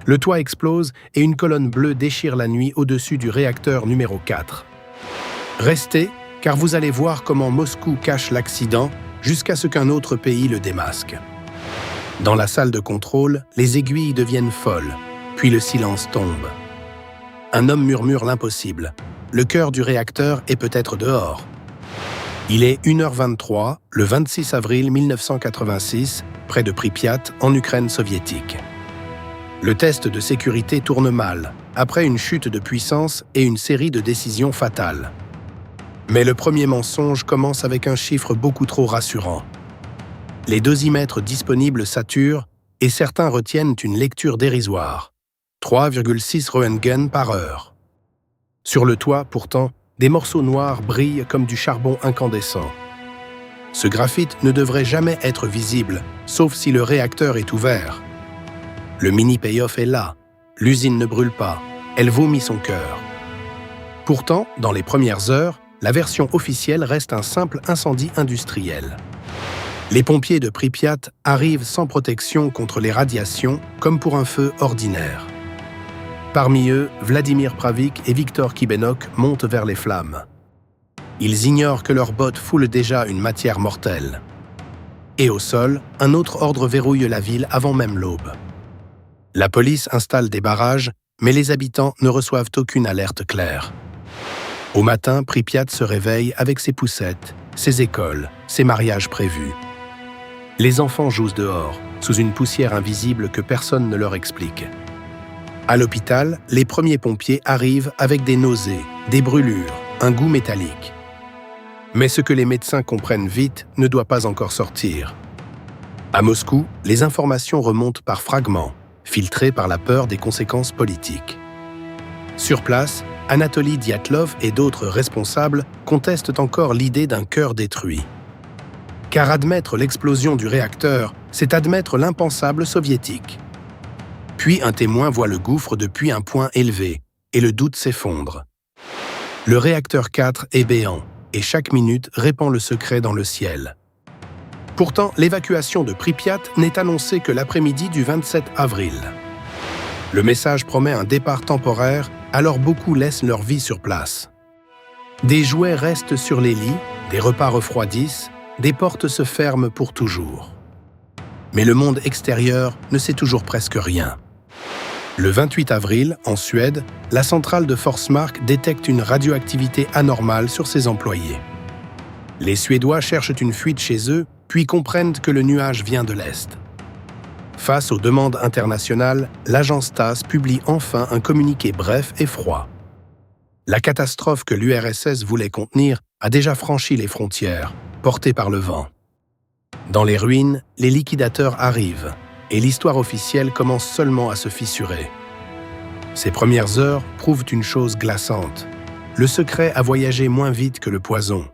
Le toit explose et une colonne bleue déchire la nuit au-dessus du réacteur numéro 4. Restez, car vous allez voir comment Moscou cache l'accident jusqu'à ce qu'un autre pays le démasque. Dans la salle de contrôle, les aiguilles deviennent folles, puis le silence tombe. Un homme murmure l'impossible. Le cœur du réacteur est peut-être dehors. Il est 1h23, le 26 avril 1986, près de Pripyat, en Ukraine soviétique. Le test de sécurité tourne mal, après une chute de puissance et une série de décisions fatales. Mais le premier mensonge commence avec un chiffre beaucoup trop rassurant. Les dosimètres disponibles saturent et certains retiennent une lecture dérisoire. 3,6 Röntgen par heure. Sur le toit, pourtant, des morceaux noirs brillent comme du charbon incandescent. Ce graphite ne devrait jamais être visible, sauf si le réacteur est ouvert. Le mini-payoff est là. L'usine ne brûle pas. Elle vomit son cœur. Pourtant, dans les premières heures, la version officielle reste un simple incendie industriel. Les pompiers de Pripyat arrivent sans protection contre les radiations, comme pour un feu ordinaire. Parmi eux, Vladimir Pravik et Viktor Kibenok montent vers les flammes. Ils ignorent que leurs bottes foulent déjà une matière mortelle. Et au sol, un autre ordre verrouille la ville avant même l'aube. La police installe des barrages, mais les habitants ne reçoivent aucune alerte claire. Au matin, Pripyat se réveille avec ses poussettes, ses écoles, ses mariages prévus. Les enfants jouent dehors, sous une poussière invisible que personne ne leur explique. À l'hôpital, les premiers pompiers arrivent avec des nausées, des brûlures, un goût métallique. Mais ce que les médecins comprennent vite ne doit pas encore sortir. À Moscou, les informations remontent par fragments, filtrées par la peur des conséquences politiques. Sur place, Anatoly Dyatlov et d'autres responsables contestent encore l'idée d'un cœur détruit. Car admettre l'explosion du réacteur, c'est admettre l'impensable soviétique. Puis un témoin voit le gouffre depuis un point élevé, et le doute s'effondre. Le réacteur 4 est béant, et chaque minute répand le secret dans le ciel. Pourtant, l'évacuation de Pripyat n'est annoncée que l'après-midi du 27 avril. Le message promet un départ temporaire, alors beaucoup laissent leur vie sur place. Des jouets restent sur les lits, des repas refroidissent, des portes se ferment pour toujours. Mais le monde extérieur ne sait toujours presque rien. Le 28 avril, en Suède, la centrale de Forsmark détecte une radioactivité anormale sur ses employés. Les Suédois cherchent une fuite chez eux, puis comprennent que le nuage vient de l'Est. Face aux demandes internationales, l'agence TASS publie enfin un communiqué bref et froid. La catastrophe que l'URSS voulait contenir a déjà franchi les frontières, portée par le vent. Dans les ruines, les liquidateurs arrivent, et l'histoire officielle commence seulement à se fissurer. Ces premières heures prouvent une chose glaçante. Le secret a voyagé moins vite que le poison.